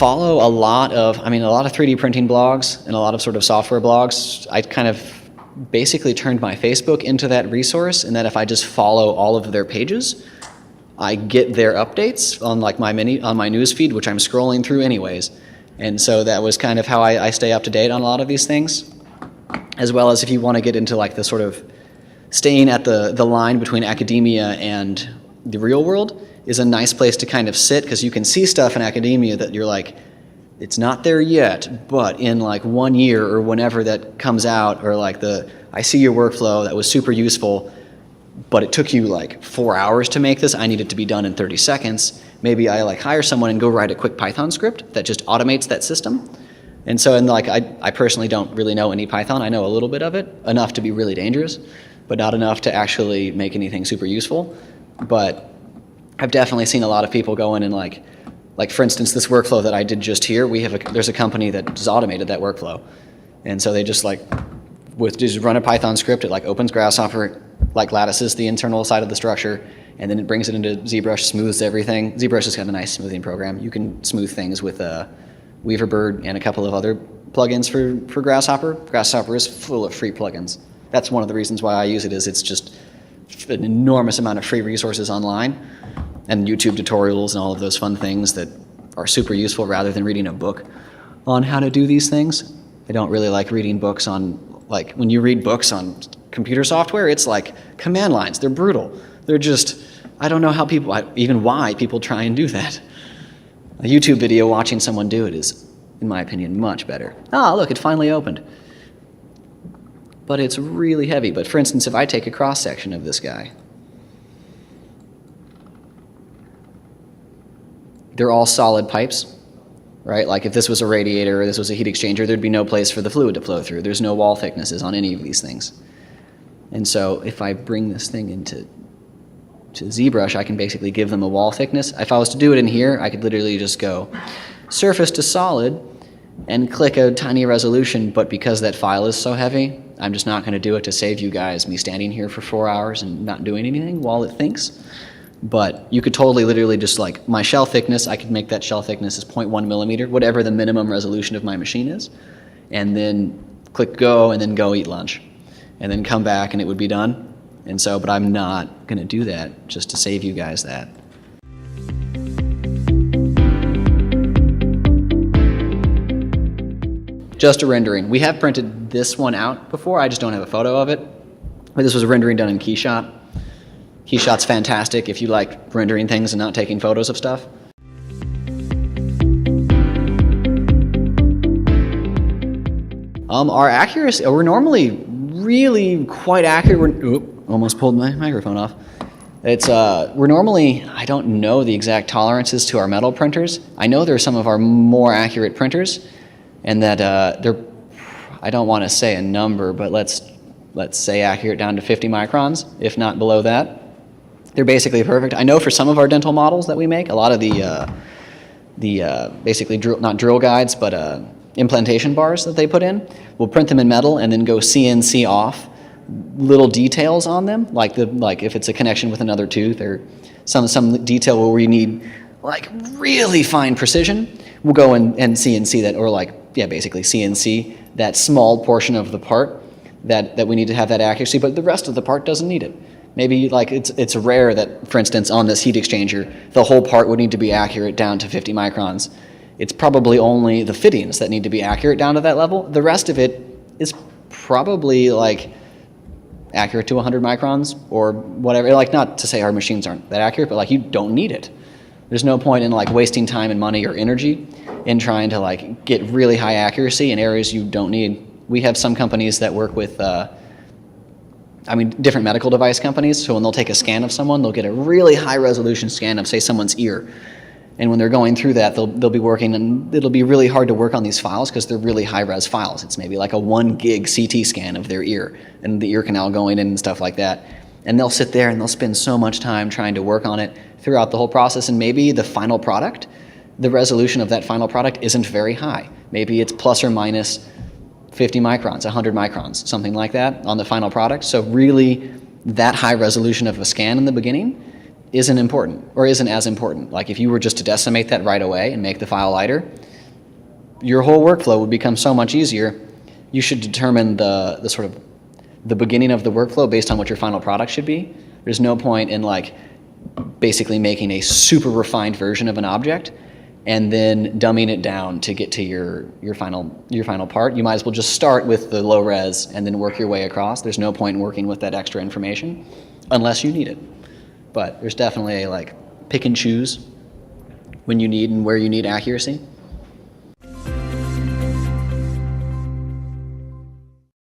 follow a lot of 3D printing blogs and a lot of sort of software blogs. I kind of basically turned my Facebook into that resource, and that if I just follow all of their pages, I get their updates on like my news feed, which I'm scrolling through anyways. And so that was kind of how I stay up to date on a lot of these things. As well as if you want to get into like the sort of staying at the line between academia and the real world is a nice place to kind of sit, because you can see stuff in academia that you're like, it's not there yet, but in like 1 year or whenever that comes out, or like I see your workflow, that was super useful, but it took you like 4 hours to make this, I need it to be done in 30 seconds. Maybe I like hire someone and go write a quick Python script that just automates that system. And so, I personally don't really know any Python. I know a little bit of it, enough to be really dangerous, but not enough to actually make anything super useful. But I've definitely seen a lot of people go in and like for instance, this workflow that I did just here, there's a company that has automated that workflow. And so they just just run a Python script, it like opens Grasshopper, like lattices the internal side of the structure, and then it brings it into ZBrush, smooths everything. ZBrush has got a nice smoothing program. You can smooth things with Weaverbird and a couple of other plugins for Grasshopper. Grasshopper is full of free plugins. That's one of the reasons why I use it, is it's just an enormous amount of free resources online, and YouTube tutorials and all of those fun things that are super useful rather than reading a book on how to do these things. I don't really like reading books on, like when you read books on computer software, it's like command lines. They're brutal. They're just, I don't know how even why people try and do that. A YouTube video watching someone do it is, in my opinion, much better. Ah, look, it finally opened. But it's really heavy. But for instance, if I take a cross section of this guy, they're all solid pipes, right? Like if this was a radiator or this was a heat exchanger, there'd be no place for the fluid to flow through. There's no wall thicknesses on any of these things. And so if I bring this thing into ZBrush, I can basically give them a wall thickness. If I was to do it in here, I could literally just go surface to solid and click a tiny resolution, but because that file is so heavy, I'm just not going to do it to save you guys me standing here for 4 hours and not doing anything while it thinks. But you could totally literally just like my shell thickness, I could make that shell thickness as 0.1 millimeter, whatever the minimum resolution of my machine is, and then click go and then go eat lunch, and then come back and it would be done. And so, but I'm not going to do that just to save you guys that. Just a rendering. We have printed this one out before, I just don't have a photo of it. But this was a rendering done in Keyshot. Keyshot's fantastic if you like rendering things and not taking photos of stuff. Our accuracy, we're normally really quite accurate. Almost pulled my microphone off. We're normally, I don't know the exact tolerances to our metal printers. I know they're some of our more accurate printers, and that I don't want to say a number, but let's say accurate down to 50 microns, if not below that. They're basically perfect. I know for some of our dental models that we make, a lot of the basically not drill guides, but implantation bars that they put in, we'll print them in metal and then go CNC off little details on them, like if it's a connection with another tooth or some detail where we need like really fine precision, we'll go and CNC that, or basically CNC that small portion of the part that we need to have that accuracy, but the rest of the part doesn't need it. Maybe it's rare that, for instance, on this heat exchanger, the whole part would need to be accurate down to 50 microns. It's probably only the fittings that need to be accurate down to that level. The rest of it is probably accurate to 100 microns or whatever. Not to say our machines aren't that accurate, but you don't need it. There's no point in wasting time and money or energy in trying to get really high accuracy in areas you don't need. We have some companies that work with different medical device companies, so when they'll take a scan of someone, they'll get a really high resolution scan of, say, someone's ear. And when they're going through that, they'll be working, and it'll be really hard to work on these files because they're really high-res files. It's maybe like a 1 gig CT scan of their ear and the ear canal going in and stuff like that. And they'll sit there and they'll spend so much time trying to work on it throughout the whole process, and maybe the final product, the resolution of that final product isn't very high. Maybe it's plus or minus 50 microns, 100 microns, something like that on the final product. So really, that high resolution of a scan in the beginning isn't important, or isn't as important. If you were just to decimate that right away and make the file lighter, your whole workflow would become so much easier. You should determine the sort of the beginning of the workflow based on what your final product should be. There's no point in like basically making a super refined version of an object and then dumbing it down to get to your final part. You might as well just start with the low res and then work your way across. There's no point in working with that extra information unless you need it. But there's definitely a like pick and choose when you need and where you need accuracy.